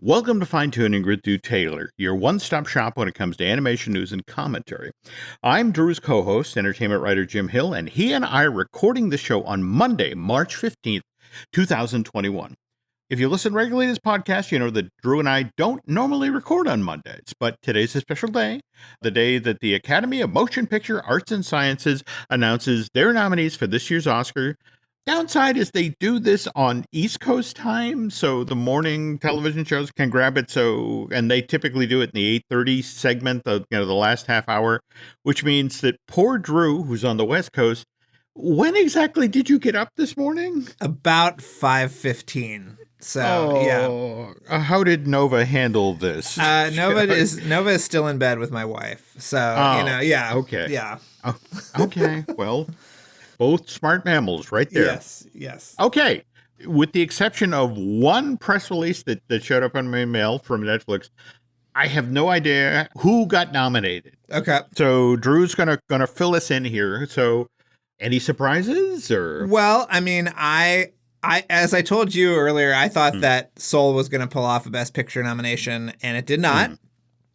Welcome to Fine Tuning with Drew Taylor, your one-stop shop when it comes to animation news and commentary. I'm Drew's co-host, entertainment writer Jim Hill, and he and I are recording the show on Monday, March 15th, 2021. If you listen regularly to this podcast, you know that Drew and I don't normally record on Mondays, but today's a special day, the day that the Academy of Motion Picture Arts and Sciences announces their nominees for this year's Oscar. Downside is they do this on East Coast time, so the morning television shows can grab it. And they typically do it in the 8:30 segment, the last half hour, which means that poor Drew, who's on the West Coast, when exactly did you get up this morning? About 5:15. So how did Nova handle this? Nova is still in bed with my wife. So okay, yeah, okay, well. Both smart mammals right there. Yes. Okay. With the exception of one press release that showed up on my mail from Netflix, I have no idea who got nominated. Okay. So Drew's gonna fill us in here. So any surprises or? Well, I mean, I as I told you earlier, I thought that Soul was gonna pull off a Best Picture nomination, and it did not.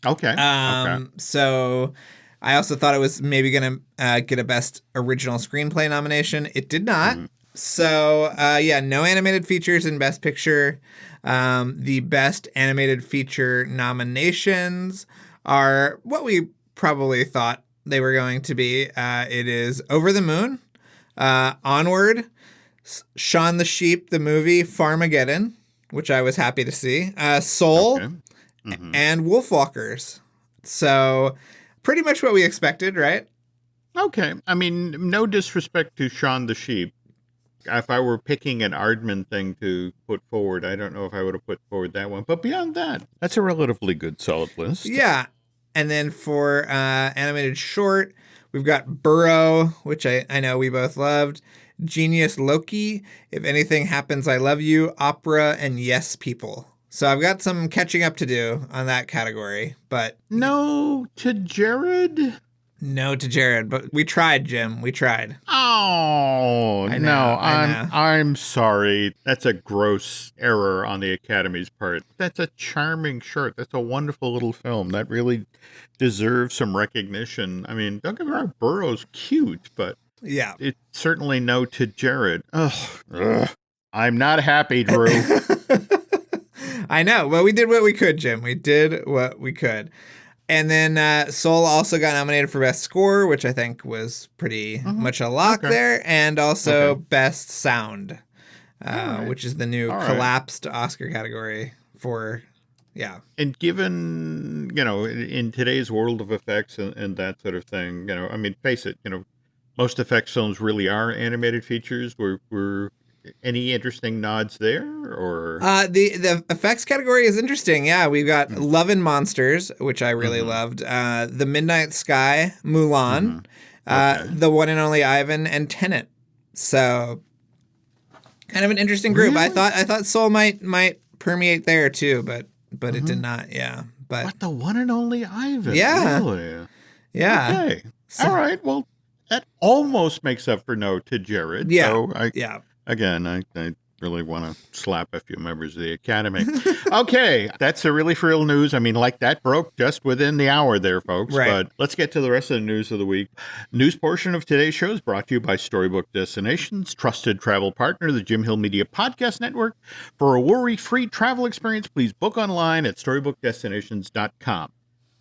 Okay. So I also thought it was maybe going to get a Best Original Screenplay nomination. It did not. So, no animated features in Best Picture. The Best Animated Feature nominations are what we probably thought they were going to be. It is Over the Moon, Onward, Shaun the Sheep, the movie, Farmageddon, which I was happy to see, Soul, and Wolfwalkers. So pretty much what we expected, right? Okay. I mean, no disrespect to Shaun the Sheep. If I were picking an Aardman thing to put forward, I don't know if I would have put forward that one. But beyond that, that's a relatively good, solid list. Yeah. And then for animated short, we've got Burrow, which I know we both loved, Genius Loki, If Anything Happens, I Love You, Opera, and Yes People. So I've got some catching up to do on that category, but no to Jared. No to Jared, but we tried, Jim. We tried. Oh, I'm sorry. That's a gross error on the Academy's part. That's a charming short. That's a wonderful little film. That really deserves some recognition. I mean, don't get me wrong, Burrow's cute, but yeah, it's certainly no to Jared. Ugh. I'm not happy, Drew. I know. Well, we did what we could, Jim. We did what we could. And then Soul also got nominated for Best Score, which I think was pretty much a lock there. And also Best Sound, which is the new collapsed Oscar category for, And given, in today's world of effects and that sort of thing, I mean, face it, most effects films really are animated features. We're any interesting nods there, or the effects category is interesting. Yeah, we've got Love and Monsters, which I really loved. The Midnight Sky, Mulan, The One and Only Ivan, and Tenet. So, kind of an interesting group. Really? I thought Soul might permeate there too, but it did not. Yeah, but The One and Only Ivan. Yeah, really? Yeah. Okay. All right. Well, that almost makes up for no to Jared. Yeah. So Again, I really want to slap a few members of the Academy. Okay, that's the really real news. I mean, that broke just within the hour there, folks. Right. But let's get to the rest of the news of the week. News portion of today's show is brought to you by Storybook Destinations, trusted travel partner, the Jim Hill Media Podcast Network. For a worry-free travel experience, please book online at storybookdestinations.com.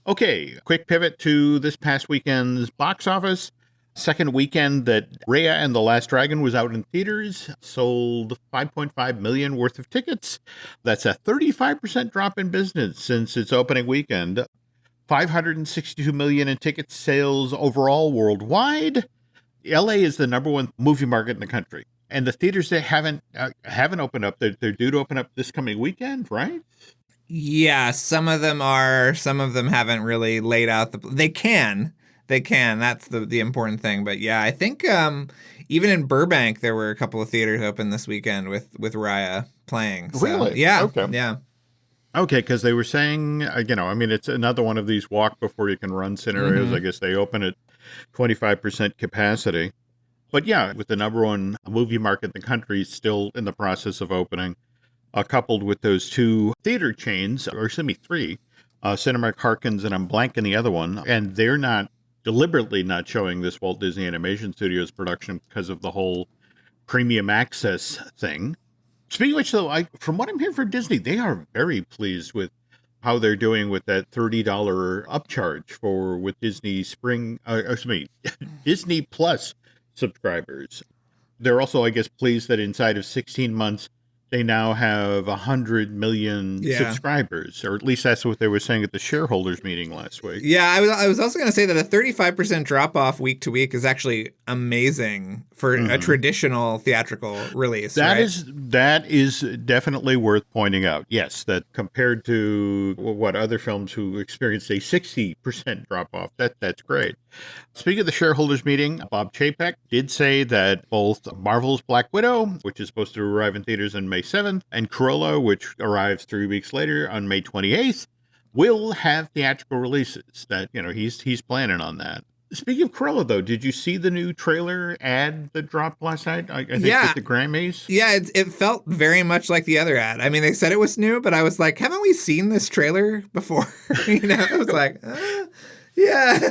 Okay, quick pivot to this past weekend's box office. Second weekend that Raya and the Last Dragon was out in theaters, sold 5.5 million worth of tickets. That's a 35% drop in business since its opening weekend. 562 million in ticket sales overall worldwide. LA is the number one movie market in the country. And the theaters that haven't opened up, they're due to open up this coming weekend, right? Yeah, some of them are. Some of them haven't really laid out They can. That's the important thing. But yeah, I think even in Burbank there were a couple of theaters open this weekend with Raya playing. So, really? Yeah. Okay. Yeah. Okay, because they were saying, it's another one of these walk before you can run scenarios. I guess they open at 25% capacity. But yeah, with the number one movie market in the country still in the process of opening, coupled with those two theater chains, or excuse me, three, Cinemark, Harkins, and I'm blanking the other one, and they're not deliberately not showing this Walt Disney Animation Studios production because of the whole premium access thing. Speaking of which, though, from what I'm hearing from Disney, they are very pleased with how they're doing with that $30 upcharge with Disney Disney Plus subscribers. They're also, I guess, pleased that inside of 16 months, they now have 100 million subscribers, or at least that's what they were saying at the shareholders meeting last week. Yeah, I was also going to say that a 35% drop off week to week is actually amazing for a traditional theatrical release. That is definitely worth pointing out. Yes, that compared to what other films who experienced a 60% drop off, that's great. Speaking of the shareholders meeting, Bob Chapek did say that both Marvel's Black Widow, which is supposed to arrive in theaters on May 7th, and Cruella, which arrives 3 weeks later on May 28th, will have theatrical releases. That, he's planning on that. Speaking of Cruella, though, did you see the new trailer ad that dropped last night? I think with the Grammys? Yeah, it felt very much like the other ad. I mean, they said it was new, but I was like, haven't we seen this trailer before? I was like, yeah.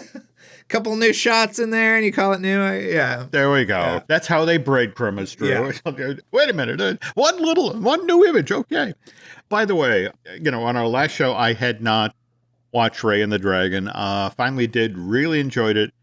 Couple new shots in there and you call it new. Yeah. There we go. Yeah. That's how they breadcrumb us, Drew. Yeah. Wait a minute. One new image. Okay. By the way, on our last show, I had not watched Raya and the Dragon. Finally did. Really enjoyed it.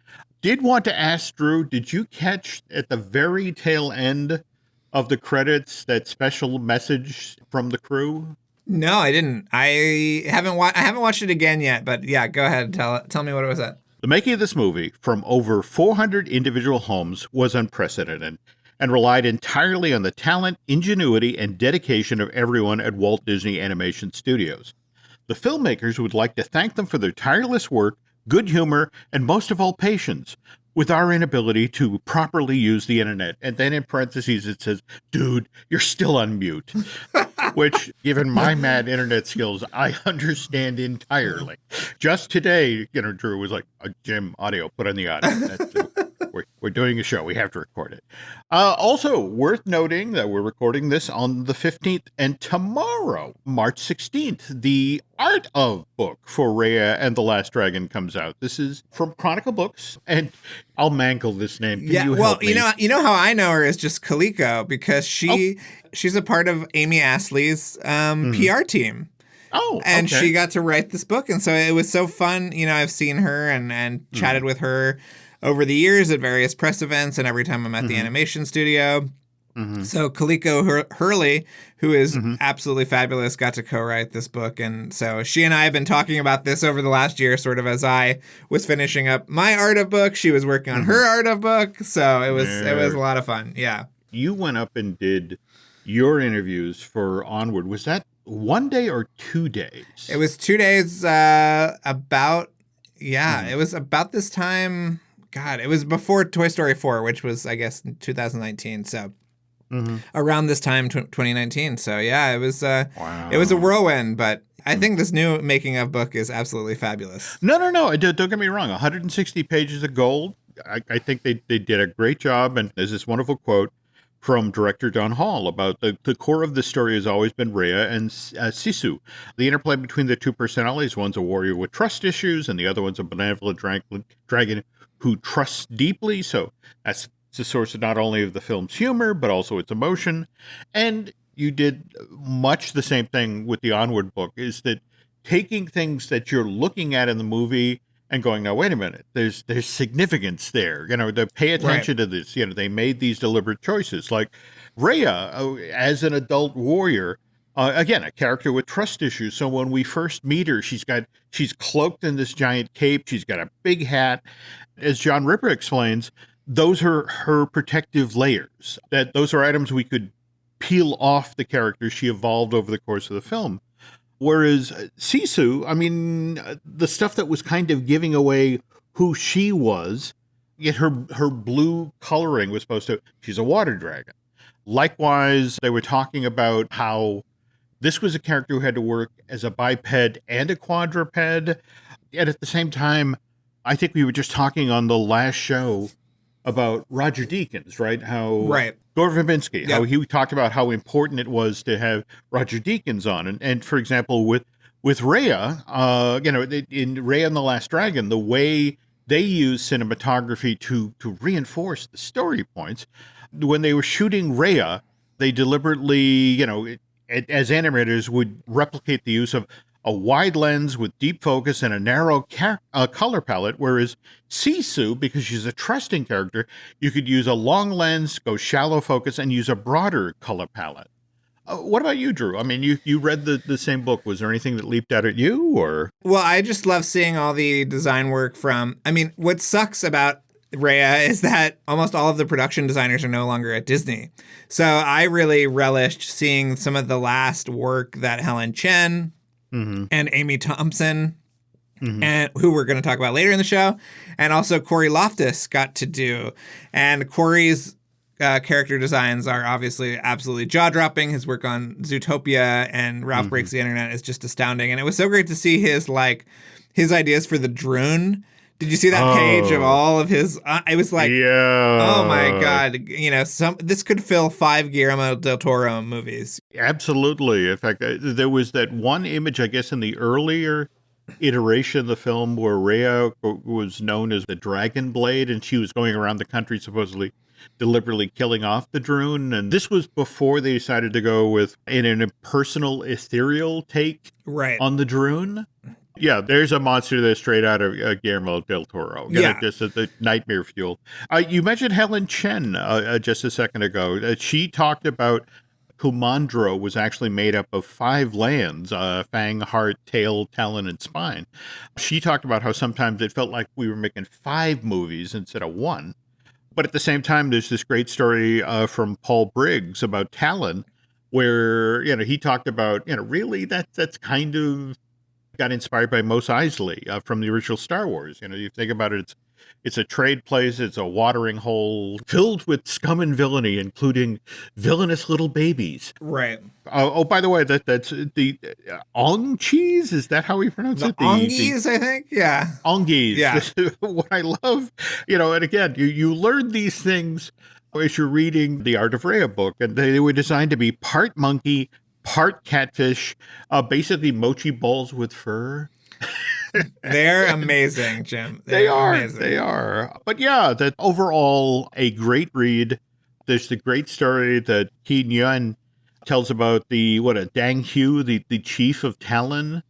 Did want to ask, Drew, did you catch at the very tail end of the credits that special message from the crew? No, I didn't. I haven't watched it again yet, but yeah, go ahead. Tell me what it was at. The making of this movie from over 400 individual homes was unprecedented and relied entirely on the talent, ingenuity, and dedication of everyone at Walt Disney Animation Studios. The filmmakers would like to thank them for their tireless work, good humor, and most of all, patience with our inability to properly use the internet. And then in parentheses, it says, dude, you're still on mute. Which, given my mad internet skills, I understand entirely. Just today, Drew was like, Jim, audio, put on the audio. We're doing a show. We have to record it. Also, worth noting that we're recording this on the 15th, and tomorrow, March 16th, the Art of book for Raya and the Last Dragon comes out. This is from Chronicle Books, and I'll mangle this name. Can you help me? You know how I know her is just Kaliko, because she's a part of Amy Astley's PR team. Oh, and she got to write this book, and so it was so fun. I've seen her and chatted with her over the years at various press events, and every time I'm at the animation studio. So Kaliko Hurley, who is absolutely fabulous, got to co-write this book. And so she and I have been talking about this over the last year, sort of as I was finishing up my art of book. She was working on her art of book. So it was a lot of fun. Yeah. You went up and did your interviews for Onward. Was that 1 day or 2 days? It was 2 days it was about this time. God, it was before Toy Story 4, which was, I guess, 2019. So around this time, 2019. So yeah, it was it was a whirlwind, but I think this new making of book is absolutely fabulous. No. Don't get me wrong. 160 pages of gold. I think they did a great job. And there's this wonderful quote from director Don Hall about the core of the story has always been Rhea and Sisu. The interplay between the two personalities, one's a warrior with trust issues, and the other one's a benevolent dragon who trusts deeply. So that's the source of not only of the film's humor, but also its emotion. And you did much the same thing with the Onward book, is that taking things that you're looking at in the movie and going, now, wait a minute, there's significance there, to pay attention to this. They made these deliberate choices. Like Rhea, as an adult warrior, again, a character with trust issues. So when we first meet her, she's cloaked in this giant cape. She's got a big hat. As John Ripper explains, those are her protective layers. That those are items we could peel off the character she evolved over the course of the film. Whereas Sisu, the stuff that was kind of giving away who she was, yet her blue coloring was she's a water dragon. Likewise, they were talking about how this was a character who had to work as a biped and a quadruped. Yet at the same time, I think we were just talking on the last show, about Roger Deakins, right? How Right. Gore Verbinski, how Yep. he talked about how important it was to have Roger Deakins on, and for example, with Raya, in Raya and the Last Dragon, the way they use cinematography to reinforce the story points. When they were shooting Raya, they deliberately, as animators, would replicate the use of a wide lens with deep focus and a narrow color palette, whereas Sisu, because she's a trusting character, you could use a long lens, go shallow focus, and use a broader color palette. What about you, Drew? I mean, you read the same book. Was there anything that leaped out at you, or? Well, I just love seeing all the design work from. I mean, what sucks about Raya is that almost all of the production designers are no longer at Disney. So I really relished seeing some of the last work that Helen Chen Mm-hmm. and Amy Thompson, Mm-hmm. and who we're going to talk about later in the show, and also Corey Loftus got to do. And Corey's character designs are obviously absolutely jaw-dropping. His work on Zootopia and Ralph Breaks the Internet is just astounding. And it was so great to see his ideas for the drone. Did you see that page of all of his? It was like, yeah. oh my God, this could fill 5 Guillermo del Toro movies. Absolutely. In fact, there was that one image, I guess, in the earlier iteration of the film where Rhea was known as the Dragon Blade, and she was going around the country supposedly deliberately killing off the drone. And this was before they decided to go with an impersonal, ethereal take Right. on the drone. Yeah, there's a monster that's straight out of Guillermo del Toro. Just the nightmare fuel. You mentioned Helen Chen just a second ago. She talked about Kumandro was actually made up of 5 lands, fang, heart, tail, talon, and spine. She talked about how sometimes it felt like we were making 5 movies instead of 1. But at the same time, there's this great story from Paul Briggs about Talon, where, he talked about, really that's kind of got inspired by Mos Eisley from the original Star Wars. You think about it, it's a trade place, it's a watering hole filled with scum and villainy, including villainous little babies. Right. By the way, that's the Ong cheese. Is that how we pronounce it? Ongies, I think. Yeah. Ongies. Yeah. What I love, and again, you learn these things as you're reading the Art of Rhea book, and they were designed to be part monkey, part catfish, basically mochi balls with fur. They're amazing, Jim. They are. Amazing. They are. But yeah, that overall a great read. There's the great story that Keen Yun tells about Dang Hu, the chief of Talon,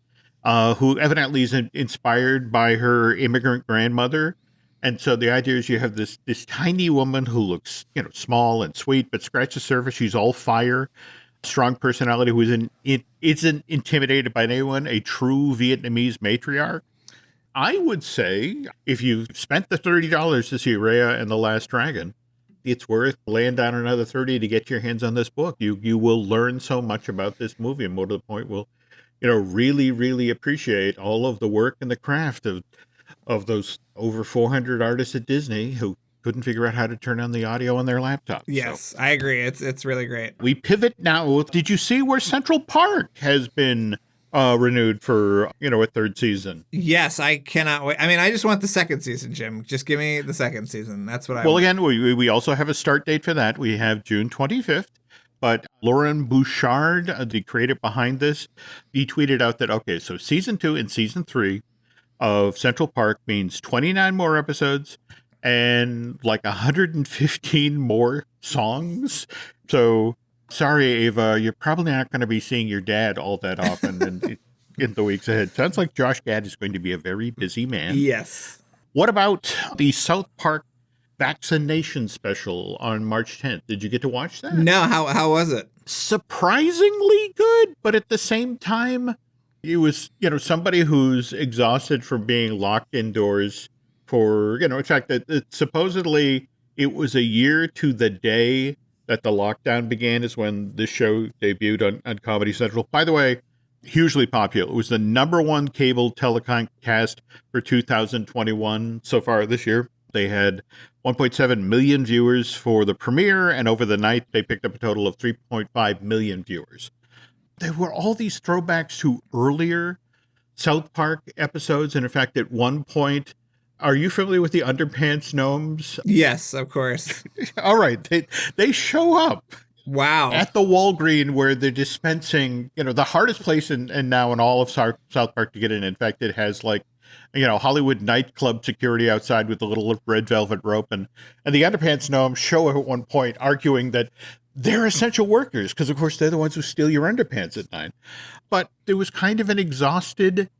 who evidently is inspired by her immigrant grandmother. And so the idea is you have this tiny woman who looks, small and sweet, but scratch the surface, she's all fire, strong personality, who isn't intimidated by anyone, a true Vietnamese matriarch. I would say if you spent the $30 to see Raya and the Last Dragon, it's worth laying down another $30 to get your hands on this book. You will learn so much about this movie, and more to the point, will really, really appreciate all of the work and the craft of those over 400 artists at Disney who couldn't figure out how to turn on the audio on their laptop. Yes, so, I agree. It's really great. We pivot now. Did you see where Central Park has been renewed for, a 3rd season? Yes, I cannot wait. I mean, I just want the 2nd season, Jim. Just give me the 2nd season. That's what I want. Well, again, we also have a start date for that. We have June 25th. But Lauren Bouchard, the creator behind this, he tweeted out that, okay, so season 2 and season 3 of Central Park means 29 more episodes and like 115 more songs. So sorry, Ava, you're probably not going to be seeing your dad all that often in the weeks ahead. Sounds like Josh Gad is going to be a very busy man. Yes. What about the South Park vaccination special on March 10th? Did you get to watch that? No, how was it? Surprisingly good, but at the same time, it was, somebody who's exhausted from being locked indoors for, in fact, that supposedly it was a year to the day that the lockdown began is when this show debuted on Comedy Central. By the way, hugely popular. It was the #1 cable telecast for 2021 so far this year. They had 1.7 million viewers for the premiere, and over the night, they picked up a total of 3.5 million viewers. There were all these throwbacks to earlier South Park episodes, and in fact, at one point, Are you familiar with the Underpants Gnomes? Yes, of course. All right, they show up Wow. at the Walgreen where they're dispensing, the hardest place and now in all of South Park to get in. In fact, it has like, Hollywood nightclub security outside with the little red velvet rope. And the Underpants Gnomes show up at one point arguing that they're essential workers because, of course, they're the ones who steal your underpants at night. But there was kind of an exhausted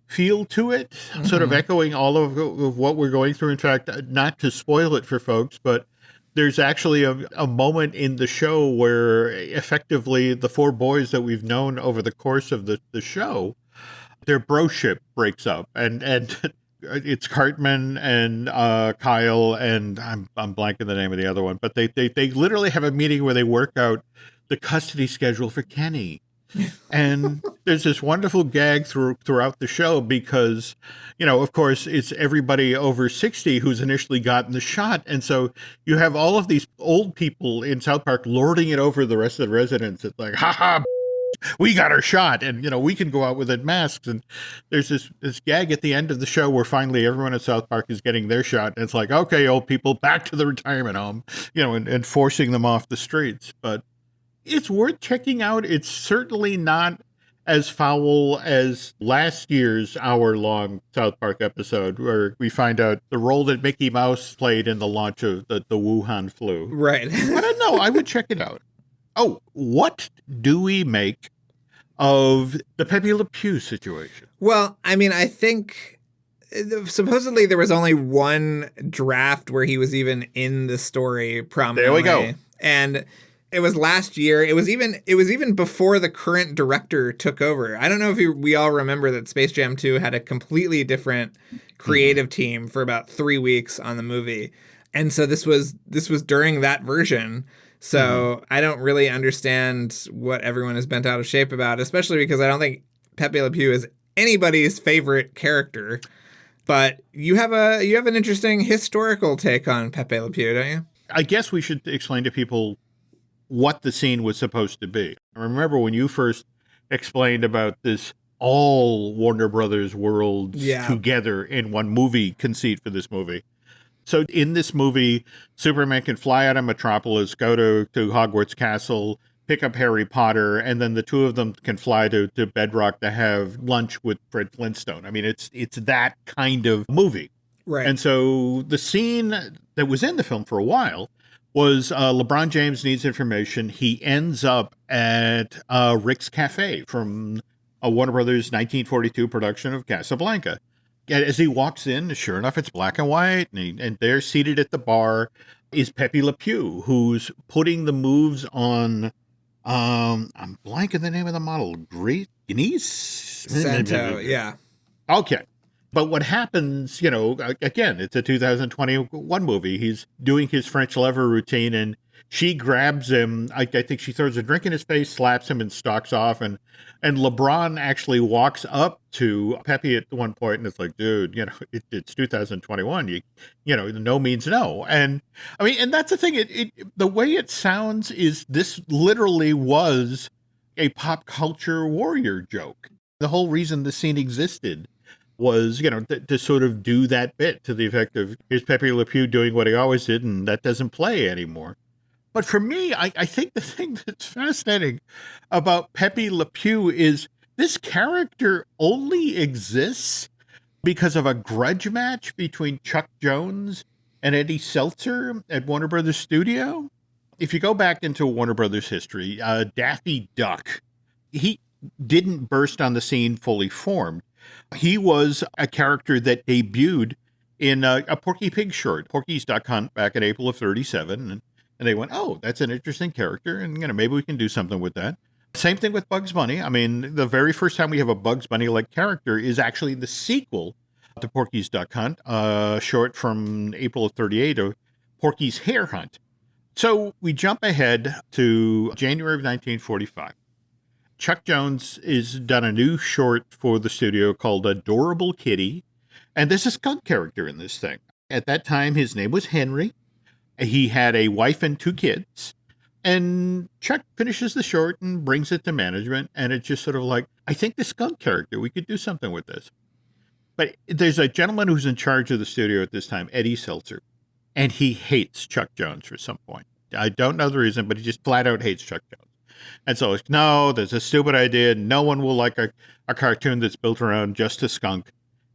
feel to it, sort of echoing all of what we're going through. In fact, not to spoil it for folks, but there's actually a moment in the show where effectively the four boys that we've known over the course of the show, their broship breaks up, and it's Cartman and Kyle and I'm blanking the name of the other one, but they literally have a meeting where they work out the custody schedule for Kenny. And there's this wonderful gag throughout the show because, of course, it's everybody over 60 who's initially gotten the shot. And so you have all of these old people in South Park lording it over the rest of the residents. It's like, ha ha, we got our shot. And, we can go out with it masks. And there's this gag at the end of the show where finally everyone in South Park is getting their shot. And it's like, okay, old people, back to the retirement home, and forcing them off the streets. But it's worth checking out. It's certainly not as foul as last year's hour-long South Park episode where we find out the role that Mickey Mouse played in the launch of the Wuhan flu. Right. But no, I would check it out. Oh, what do we make of the Pepé Le Pew situation? Well, I mean, I think supposedly there was only one draft where he was even in the story prominently. There we go. And it was last year. It was even before the current director took over. I don't know if we all remember that Space Jam 2 had a completely different creative team for about 3 weeks on the movie. And so this was during that version. So I don't really understand what everyone is bent out of shape about, especially because I don't think Pepé Le Pew is anybody's favorite character. But you have an interesting historical take on Pepé Le Pew, don't you? I guess we should explain to people what the scene was supposed to be. I remember when you first explained about this all Warner Brothers worlds together in one movie conceit for this movie. So in this movie, Superman can fly out of Metropolis, go to Hogwarts Castle, pick up Harry Potter, and then the two of them can fly to Bedrock to have lunch with Fred Flintstone. I mean, it's that kind of movie. Right. And so the scene that was in the film for a while was LeBron James needs information. He ends up at Rick's Cafe from a Warner Brothers 1942 production of Casablanca. And as he walks in, sure enough, it's black and white, and there seated at the bar is Pepé Le Pew, who's putting the moves on, I'm blanking the name of the model, Denise? Santo, yeah. Okay. But what happens, again, it's a 2021 movie. He's doing his French lever routine, and she grabs him. I think she throws a drink in his face, slaps him, and stalks off. And LeBron actually walks up to Pepe at one point, and it's like, dude, it's 2021. No means no. And I mean, and that's the thing. The way it sounds is this literally was a pop culture warrior joke. The whole reason the scene existed was, to sort of do that bit to the effect of, here's Pepé Le Pew doing what he always did, and that doesn't play anymore. But for me, I think the thing that's fascinating about Pepé Le Pew is this character only exists because of a grudge match between Chuck Jones and Eddie Seltzer at Warner Brothers Studio. If you go back into Warner Brothers history, Daffy Duck, he didn't burst on the scene fully formed. He was a character that debuted in a Porky Pig short, Porky's Duck Hunt, back in April of 1937. And they went, oh, that's an interesting character, and maybe we can do something with that. Same thing with Bugs Bunny. I mean, the very first time we have a Bugs Bunny-like character is actually the sequel to Porky's Duck Hunt, short from April of 1938, of Porky's Hare Hunt. So we jump ahead to January of 1945. Chuck Jones has done a new short for the studio called Adorable Kitty, and there's a skunk character in this thing. At that time, his name was Henry. He had a wife and 2 kids, and Chuck finishes the short and brings it to management, and it's just sort of like, I think the skunk character, we could do something with this. But there's a gentleman who's in charge of the studio at this time, Eddie Seltzer, and he hates Chuck Jones for some point. I don't know the reason, but he just flat out hates Chuck Jones. And so it's, no, there's a stupid idea. No one will like a cartoon that's built around just a skunk.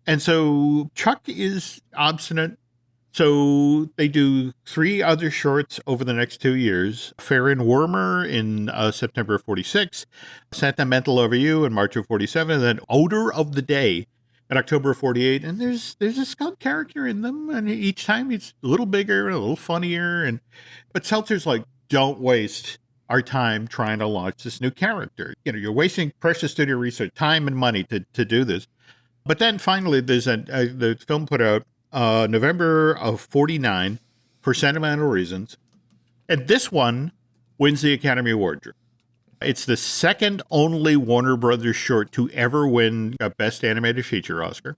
And so Chuck is obstinate. So they do 3 other shorts over the next 2 years. Fair and Warmer in September of 46, Sentimental Over You in March of 47, and then Odor of the Day in October of 48. And there's a skunk character in them, and each time it's a little bigger and a little funnier. But Seltzer's like, don't waste our time trying to launch this new character. You're wasting precious studio research, time and money to do this. But then finally, there's the film put out November of 49 for Sentimental Reasons. And this one wins the Academy Award, Drew. It's the second only Warner Brothers short to ever win a Best Animated Feature Oscar.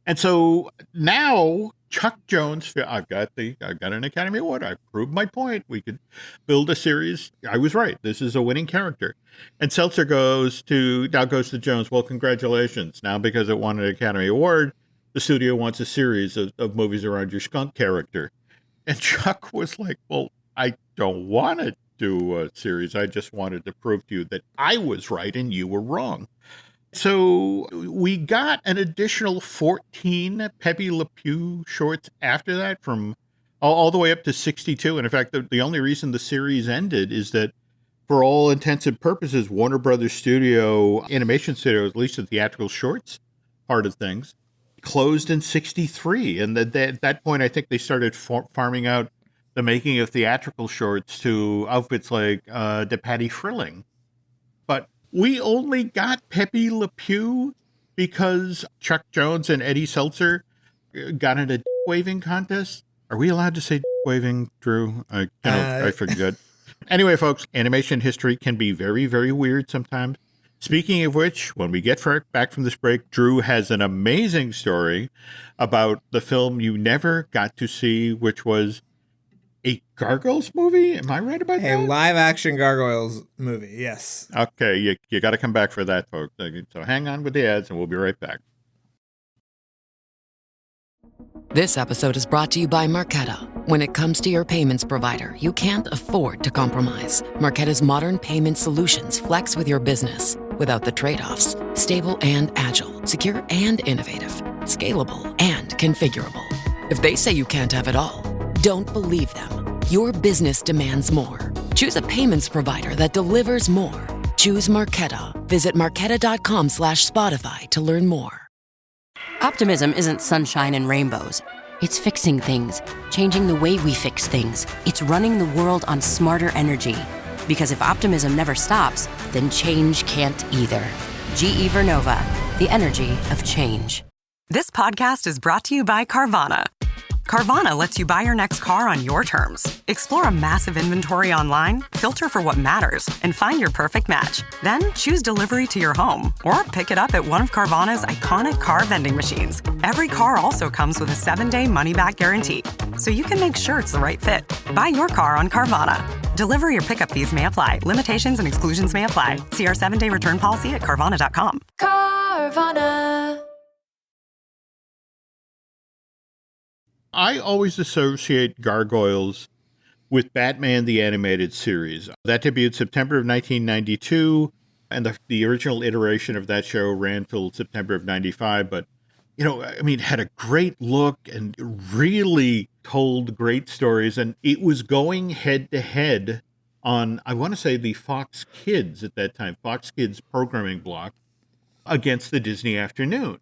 And so now Chuck Jones, I've got an Academy Award. I proved my point. We could build a series. I was right. This is a winning character. And Seltzer goes to Jones. Well, congratulations. Now, because it won an Academy Award, the studio wants a series of movies around your skunk character. And Chuck was like, well, I don't want to do a series. I just wanted to prove to you that I was right and you were wrong. So we got an additional 14 Pepé Le Pew shorts after that, from all the way up to 62. And in fact, the only reason the series ended is that, for all intents and purposes, Warner Brothers Studio, Animation Studio, at least the theatrical shorts part of things, closed in 63. And at that point, I think they started farming out the making of theatrical shorts to outfits like the Patty Frilling. But we only got Pepé Le Pew because Chuck Jones and Eddie Seltzer got in a waving contest. Are we allowed to say waving, Drew? I forget. Anyway, folks, animation history can be very, very weird sometimes. Speaking of which, when we get back from this break, Drew has an amazing story about the film you never got to see, which was a Gargoyles movie? Am I right about that? A live-action Gargoyles movie, yes. Okay, you got to come back for that, folks. So hang on with the ads, and we'll be right back. This episode is brought to you by Marqeta. When it comes to your payments provider, you can't afford to compromise. Marqeta's modern payment solutions flex with your business without the trade-offs. Stable and agile, secure and innovative, scalable and configurable. If they say you can't have it all, don't believe them. Your business demands more. Choose a payments provider that delivers more. Choose Marqeta. Visit marqeta.com/Spotify to learn more. Optimism isn't sunshine and rainbows. It's fixing things, changing the way we fix things. It's running the world on smarter energy. Because if optimism never stops, then change can't either. GE Vernova, the energy of change. This podcast is brought to you by Carvana. Carvana lets you buy your next car on your terms. Explore a massive inventory online, filter for what matters, and find your perfect match. Then choose delivery to your home or pick it up at one of Carvana's iconic car vending machines. Every car also comes with a 7-day money-back guarantee, so you can make sure it's the right fit. Buy your car on Carvana. Delivery or pickup fees may apply. Limitations and exclusions may apply. See our 7-day return policy at Carvana.com. Carvana. I always associate Gargoyles with Batman the Animated Series. That debuted September of 1992, and the original iteration of that show ran till September of 95. But, had a great look and really told great stories. And it was going head-to-head on, I want to say, the Fox Kids at that time, Fox Kids programming block, against the Disney Afternoon.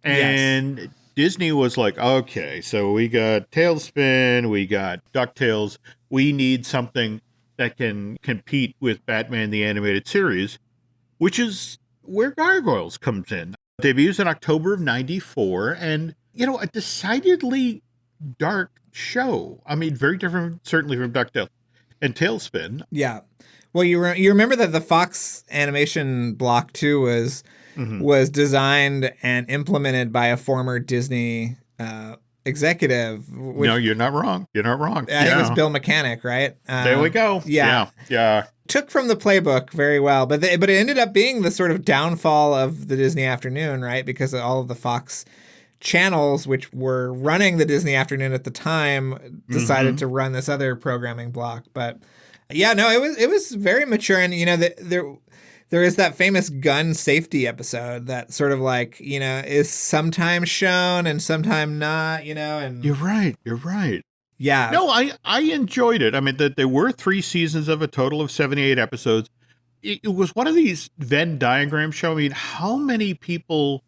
And yes. Disney was like, okay, so we got Tailspin, we got DuckTales. We need something that can compete with Batman the Animated Series, which is where Gargoyles comes in. Debuts in October of 94, and, a decidedly dark show. I mean, very different, certainly, from DuckTales and Tailspin. Yeah. Well, you remember that the Fox animation block, too, was designed and implemented by a former Disney executive. No, you're not wrong. You're not wrong. I think it was Bill Mechanic, right? There we go. Yeah. Took from the playbook very well, but it ended up being the sort of downfall of the Disney Afternoon, right? Because all of the Fox channels, which were running the Disney afternoon at the time, decided to run this other programming block. But yeah, no, it was very mature. And, there is that famous gun safety episode that sort of like, is sometimes shown and sometimes not, and You're right. yeah. No, I enjoyed it. I mean, that there were 3 seasons of a total of 78 episodes. It was one of these Venn diagram show. I mean, how many people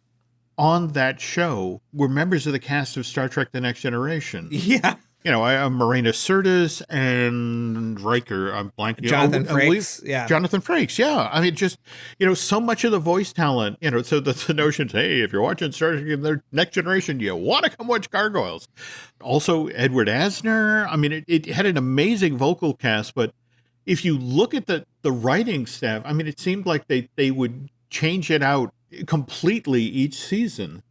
on that show were members of the cast of Star Trek: The Next Generation? Yeah. Marina Sirtis and Riker. I'm blanking. Jonathan Frakes. Yeah. Jonathan Frakes. Yeah. I mean, just, so much of the voice talent, so the notion, hey, if you're watching Star Trek: The Next Generation, you want to come watch Gargoyles. Also, Edward Asner. I mean, it had an amazing vocal cast, but if you look at the writing staff, I mean, it seemed like they would change it out completely each season.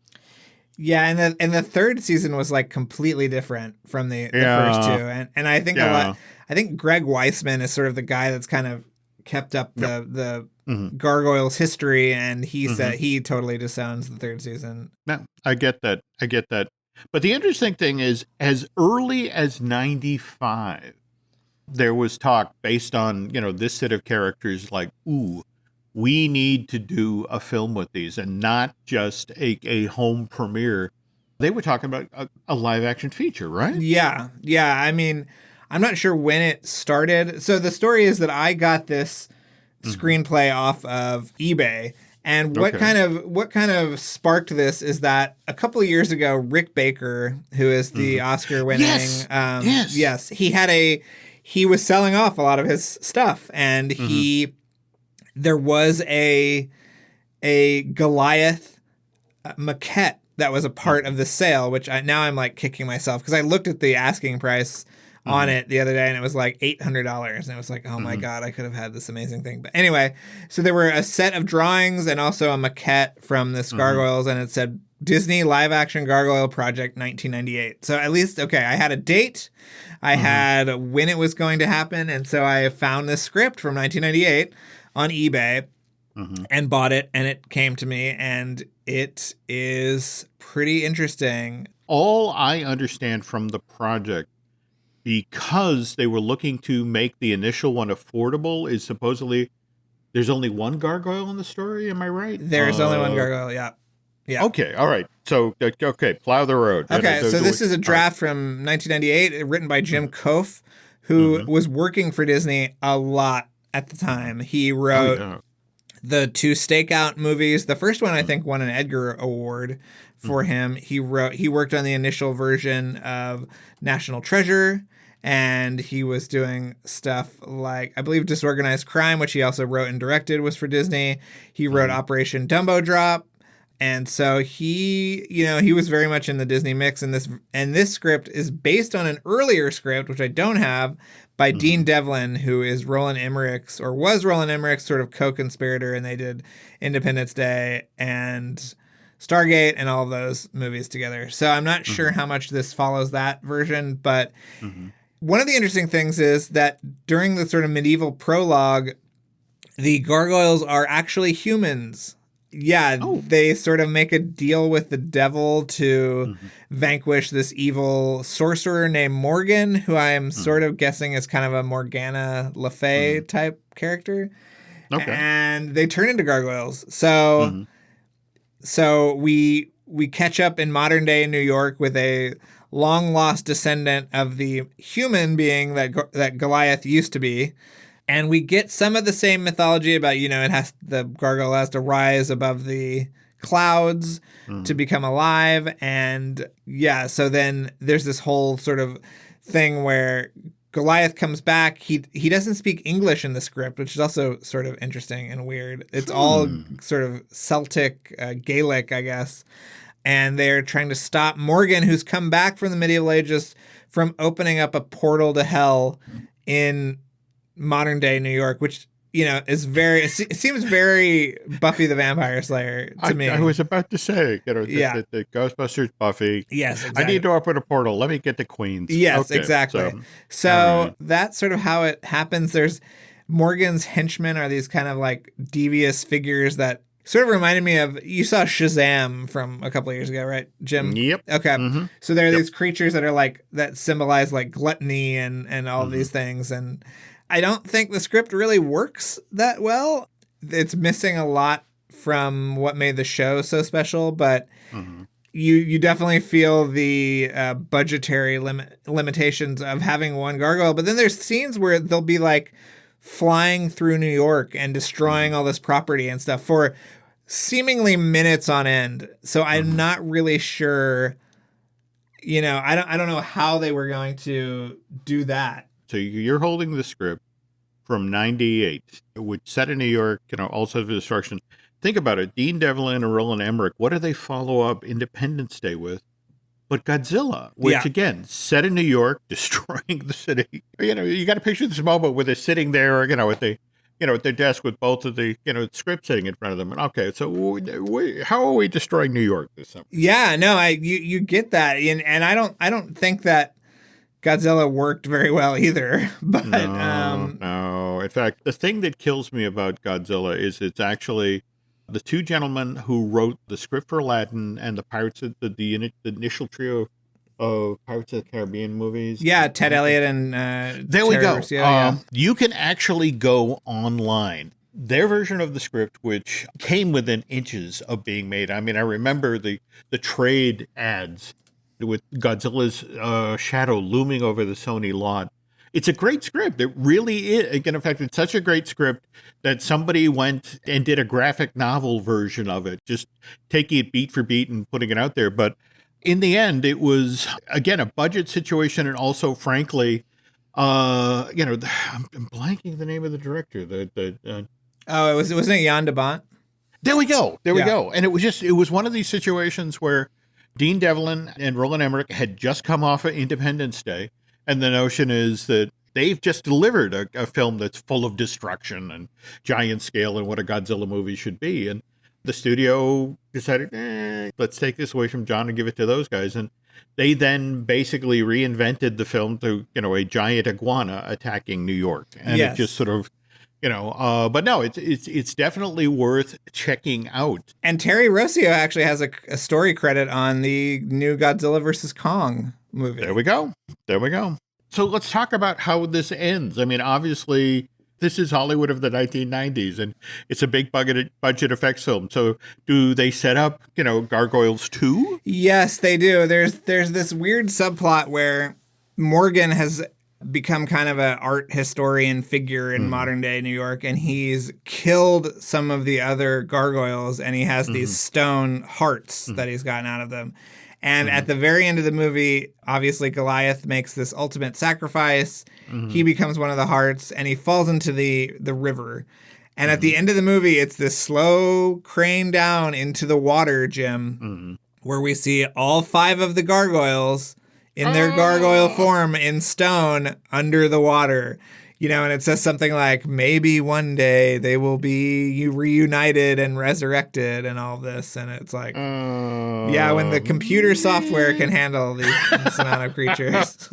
Yeah, and the third season was like completely different from the first two, and I think I think Greg Weisman is sort of the guy that's kind of kept up the Gargoyles history, and he said he totally disowns the third season. No, I get that. But the interesting thing is, as early as 95, there was talk based on this set of characters, like, ooh, we need to do a film with these and not just a home premiere. They were talking about a live action feature, right? Yeah. I mean, I'm not sure when it started. So the story is that I got this screenplay off of eBay. And what kind of sparked this is that a couple of years ago, Rick Baker, who is the Oscar-winning, yes, he was selling off a lot of his stuff, and there was a Goliath maquette that was a part of the sale, which I'm like kicking myself because I looked at the asking price on it the other day and it was like $800, and it was like, oh my God, I could have had this amazing thing. But anyway, so there were a set of drawings and also a maquette from this Gargoyles, and it said Disney live action Gargoyle Project 1998. So at least, okay, I had a date, I had when it was going to happen, and so I found this script from 1998 on eBay and bought it, and it came to me, and it is pretty interesting. All I understand from the project, because they were looking to make the initial one affordable, is supposedly there's only one gargoyle in the story. Am I right? There's only one gargoyle, yeah. Okay, all right. So, plow the road. Okay, so this is a draft from 1998, written by Jim Kof, who was working for Disney a lot at the time. He wrote the 2 Stakeout movies. The first one, I think, won an Edgar Award for him. He worked on the initial version of National Treasure, and he was doing stuff like, I believe, Disorganized Crime, which he also wrote and directed, was for Disney. He wrote Operation Dumbo Drop. And so he was very much in the Disney mix, and this script is based on an earlier script, which I don't have, by Dean Devlin, who was Roland Emmerich's sort of co-conspirator, and they did Independence Day and Stargate and all of those movies together. So I'm not sure how much this follows that version, but one of the interesting things is that during the sort of medieval prologue, the gargoyles are actually humans. Yeah, they sort of make a deal with the devil to vanquish this evil sorcerer named Morgan, who I am sort of guessing is kind of a Morgana Le Fay type character. Okay. And they turn into gargoyles. So we catch up in modern day New York with a long lost descendant of the human being that Goliath used to be. And we get some of the same mythology about, the gargoyle has to rise above the clouds to become alive. And yeah, so then there's this whole sort of thing where Goliath comes back. He doesn't speak English in the script, which is also sort of interesting and weird. It's all sort of Celtic, Gaelic, I guess. And they're trying to stop Morgan, who's come back from the medieval ages, from opening up a portal to hell in modern day New York, which it seems very Buffy the Vampire Slayer to me. I was about to say, the Ghostbusters Buffy. Yes, exactly. I need to open a portal. Let me get to Queens. Yes, exactly. So that's sort of how it happens. There's Morgan's henchmen are these kind of like devious figures that Sort of reminded me of, you saw Shazam from a couple of years ago, right, Jim? Yep. Okay. So there are these creatures that are like, that symbolize like gluttony and all of these things. And I don't think the script really works that well. It's missing a lot from what made the show so special, but you definitely feel the budgetary limitations of having one gargoyle. But then there's scenes where they'll be like flying through New York and destroying all this property and stuff for seemingly minutes on end. So I'm not really sure, you know, I don't know how they were going to do that. So you're holding the script from 98, which set in New York, you know, all sorts of destruction. Think about it. Dean Devlin and Roland Emmerich, what do they follow up Independence Day with? But Godzilla, which again, set in New York, destroying the city. You know, you got to picture this moment where they're sitting there, you know, at their desk with both of the, you know, script sitting in front of them. And okay, so how are we destroying New York this summer? Yeah, no, you get that, and I don't think that Godzilla worked very well either. But no. In fact, the thing that kills me about Godzilla is it's actually the two gentlemen who wrote the script for Aladdin and the Pirates of the initial trio of Pirates of the Caribbean movies. Yeah, Ted Elliott and there we go. Yeah. You can actually go online. Their version of the script, which came within inches of being made. I mean, I remember the trade ads with Godzilla's shadow looming over the Sony lot. It's a great script. It really is. Again, in fact, it's such a great script that somebody went and did a graphic novel version of it, just taking it beat for beat and putting it out there. But in the end, it was, again, a budget situation. And also, frankly, you know, I'm blanking the name of the director. Wasn't it Jan de Bont? There we go. We go. And it was one of these situations where Dean Devlin and Roland Emmerich had just come off of Independence Day. And the notion is that they've just delivered a film that's full of destruction and giant scale and what a Godzilla movie should be. And the studio decided, let's take this away from John and give it to those guys. And they then basically reinvented the film to, you know, a giant iguana attacking New York. And it just sort of, you know, but no, it's definitely worth checking out. And Terry Rossio actually has a story credit on the new Godzilla vs. Kong movie. There we go. So let's talk about how this ends. I mean, obviously, this is Hollywood of the 1990s, and it's a big budget effects film. So do they set up, you know, Gargoyles 2? Yes, they do. There's this weird subplot where Morgan has become kind of an art historian figure in modern day New York, and he's killed some of the other gargoyles, and he has these stone hearts that he's gotten out of them. And at the very end of the movie, obviously Goliath makes this ultimate sacrifice. He becomes one of the hearts, and he falls into the river. And at the end of the movie, it's this slow crane down into the water, Jim, where we see all 5 of the gargoyles in their gargoyle form in stone under the water. You know, and it says something like, maybe one day they will be reunited and resurrected and all this. And it's like, yeah, when the computer software can handle this amount of creatures.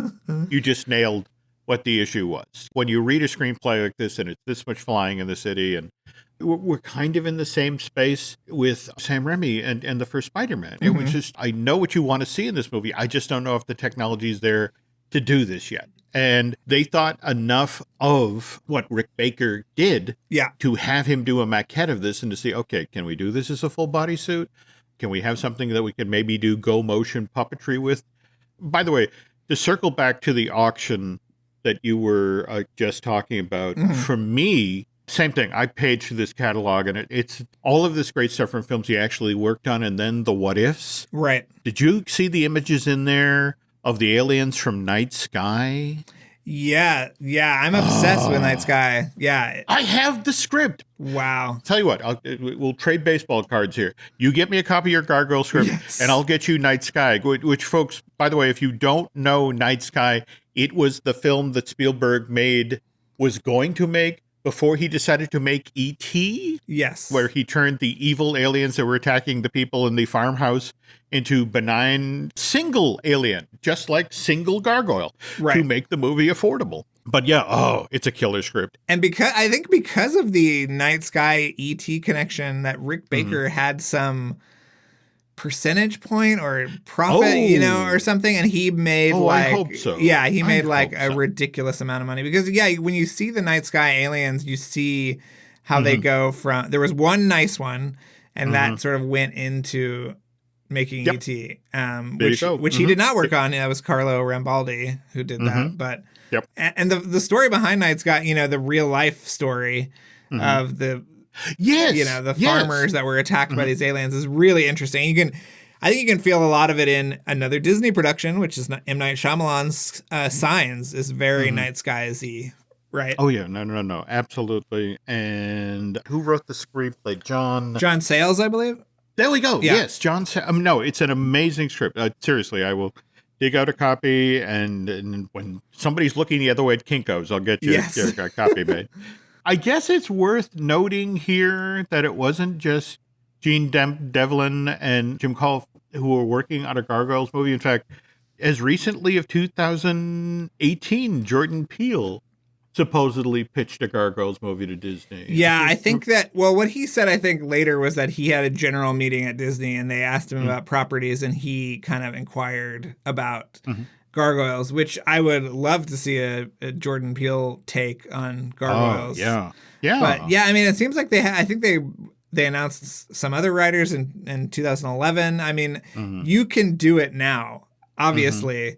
You just nailed what the issue was. When you read a screenplay like this and it's this much flying in the city, and we're kind of in the same space with Sam Raimi and the first Spider-Man. It was just, I know what you want to see in this movie. I just don't know if the technology is there to do this yet. And they thought enough of what Rick Baker did to have him do a maquette of this and to see, okay, can we do this as a full body suit? Can we have something that we can maybe do go motion puppetry with? By the way, to circle back to the auction that you were just talking about, for me, same thing. I paged through this catalog, and it's all of this great stuff from films he actually worked on, and then the what ifs. Right. Did you see the images in there of the aliens from Night Sky? Yeah, I'm obsessed with Night Sky. Yeah. I have the script. Wow. Tell you what, we'll trade baseball cards here. You get me a copy of your Gargoyle script, and I'll get you Night Sky, which, folks, by the way, if you don't know Night Sky, it was the film that Spielberg was going to make before he decided to make E.T. Yes. Where he turned the evil aliens that were attacking the people in the farmhouse into benign single alien, just like single gargoyle, to make the movie affordable. But yeah, it's a killer script. And because of the Night Sky ET connection, that Rick Baker had some percentage point or profit, or something, and he made I hope so. Yeah, he made like a so. ridiculous amount of money because when you see the Night Sky aliens, you see how they go from there was one nice one, and that sort of went into making ET, which he did not work on. That was Carlo Rambaldi who did that, but. Yep. And the story behind Night Sky, the real life story of the farmers that were attacked by these aliens is really interesting. I think you can feel a lot of it in another Disney production, which is M. Night Shyamalan's Signs, is very Night Sky-y, right? Oh yeah, no, absolutely. And who wrote the screenplay? John Sayles, I believe. There we go. Yeah. Yes, John. No, it's an amazing script. Seriously, I will dig out a copy, and when somebody's looking the other way at Kinko's, I'll get you a copy made. I guess it's worth noting here that it wasn't just Gene Devlin and Jim Call who were working on a Gargoyles movie. In fact, as recently of 2018, Jordan Peele supposedly pitched a Gargoyles movie to Disney. Yeah, I think that, what he said, I think later was that he had a general meeting at Disney and they asked him about properties and he kind of inquired about Gargoyles, which I would love to see a Jordan Peele take on Gargoyles. Oh, yeah. But yeah, I mean, it seems like I think they announced some other writers in 2011. I mean, you can do it now, obviously.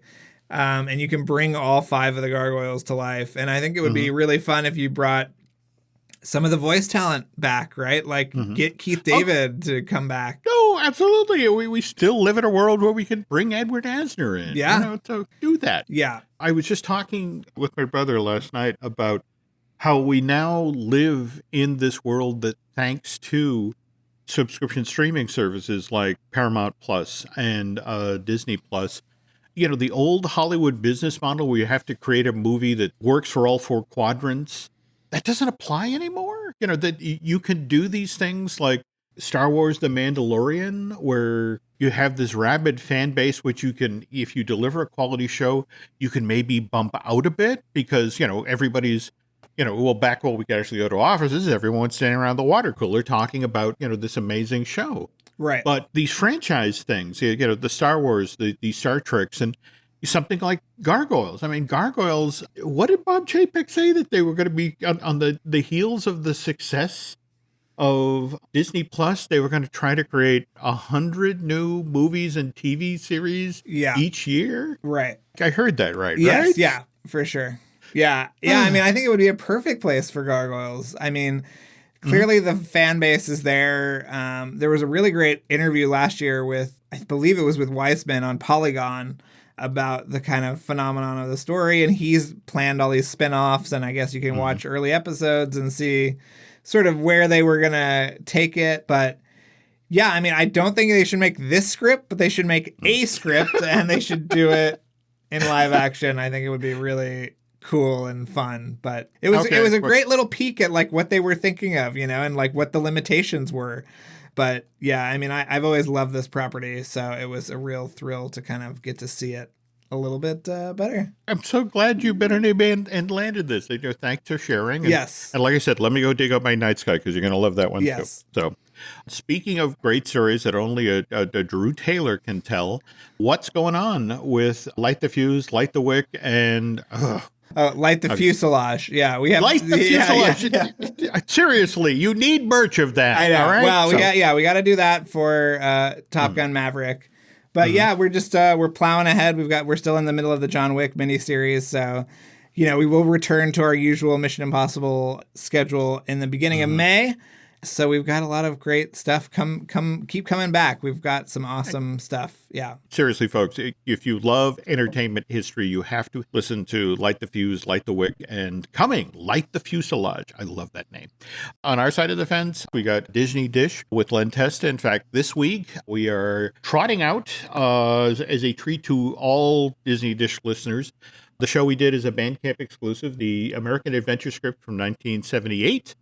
And you can bring all 5 of the Gargoyles to life. And I think it would be really fun if you brought some of the voice talent back, right? Like get Keith David to come back. No, absolutely. We still live in a world where we could bring Edward Asner in. Yeah. So do that. Yeah. I was just talking with my brother last night about how we now live in this world that, thanks to subscription streaming services like Paramount Plus and Disney Plus, the old Hollywood business model where you have to create a movie that works for all 4 quadrants, that doesn't apply anymore. That you can do these things like Star Wars The Mandalorian, where you have this rabid fan base, which you can, if you deliver a quality show, you can maybe bump out a bit because, everybody's, back when we could actually go to offices, everyone's standing around the water cooler talking about, this amazing show. Right. But these franchise things, the Star Wars, the Star Treks, and something like Gargoyles. I mean, Gargoyles, what did Bob Chapek say that they were going to be on the heels of the success of Disney Plus? They were going to try to create 100 new movies and TV series each year? Right. I heard that right? Yes, yeah, for sure. Yeah. I mean, I think it would be a perfect place for Gargoyles. I mean, clearly the fan base is there. There was a really great interview last year with, I believe it was with Weissman on Polygon, about the kind of phenomenon of the story. And he's planned all these spin-offs, and I guess you can watch early episodes and see sort of where they were going to take it. But yeah, I mean, I don't think they should make this script, but they should make a script and they should do it in live action. I think it would be really cool and fun. But it was a great little peek at like what they were thinking of, and like what the limitations were. But yeah, I mean, I've always loved this property, so it was a real thrill to kind of get to see it a little bit better. I'm so glad you've been able and landed this. Thanks for sharing. Yes. And like I said, let me go dig up my Night Sky because you're going to love that one too. So speaking of great stories that only a Drew Taylor can tell, what's going on with Light the Fuse, Light the Wick, and... Light the Fuselage. Yeah, we have Light the Fuselage. Yeah. Seriously, you need merch of that. I know. All right? Well, we got to do that for Top Gun Maverick. But yeah, we're just we're plowing ahead. We're still in the middle of the John Wick miniseries, so we will return to our usual Mission Impossible schedule in the beginning of May. So we've got a lot of great stuff. Keep coming back. We've got some awesome stuff. Yeah. Seriously, folks, if you love entertainment history, you have to listen to Light the Fuse, Light the Wick, and Light the Fuselage. I love that name. On our side of the fence, we got Disney Dish with Len Testa. In fact, this week we are trotting out as a treat to all Disney Dish listeners. The show we did is a Bandcamp exclusive, the American Adventure script from 1978.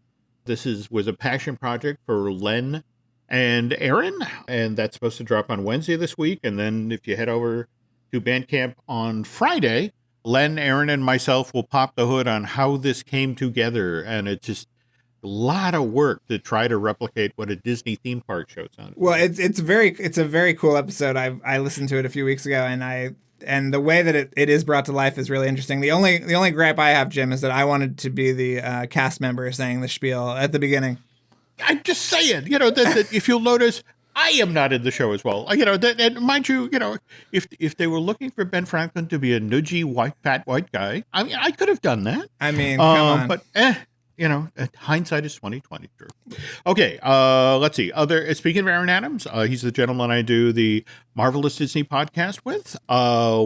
This was a passion project for Len and Aaron, and that's supposed to drop on Wednesday this week. And then if you head over to Bandcamp on Friday, Len, Aaron, and myself will pop the hood on how this came together, and it's just a lot of work to try to replicate what a Disney theme park show sounds. Well, it's a very cool episode. I listened to it a few weeks ago, and the way that it is brought to life is really interesting. The only gripe I have, Jim, is that I wanted to be the cast member saying the spiel at the beginning. I'm just saying, that if you'll notice, I am not in the show as well. And mind you, if they were looking for Ben Franklin to be a nudgy, fat white guy, I mean, I could have done that. I mean, come on. But hindsight is 20/20. True. Okay, let's see. Speaking of Aaron Adams, he's the gentleman I do the Marvelous Disney podcast with.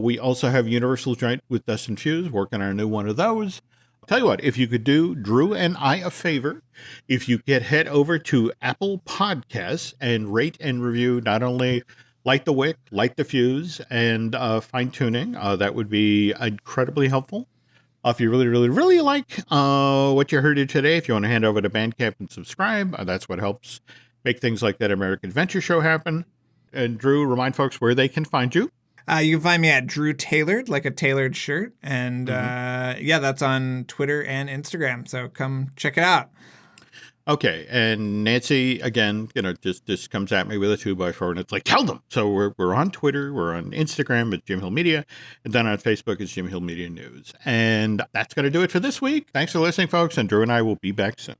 We also have Universal Joint with Dustin Fuse, working on a new one of those. Tell you what, if you could do Drew and I a favor, if you could head over to Apple Podcasts and rate and review not only Light the Wick, Light the Fuse, and Fine Tuning, that would be incredibly helpful. If you really, really, really like what you heard here today, if you want to hand over to Bandcamp and subscribe, that's what helps make things like that American Adventure Show happen. And Drew, remind folks where they can find you. You can find me at Drew Tailored, like a tailored shirt. And that's on Twitter and Instagram. So come check it out. Okay. And Nancy, again, just comes at me with a 2x4 and it's like, tell them. So we're on Twitter. We're on Instagram at Jim Hill Media. And then on Facebook it's Jim Hill Media News. And that's going to do it for this week. Thanks for listening, folks. And Drew and I will be back soon.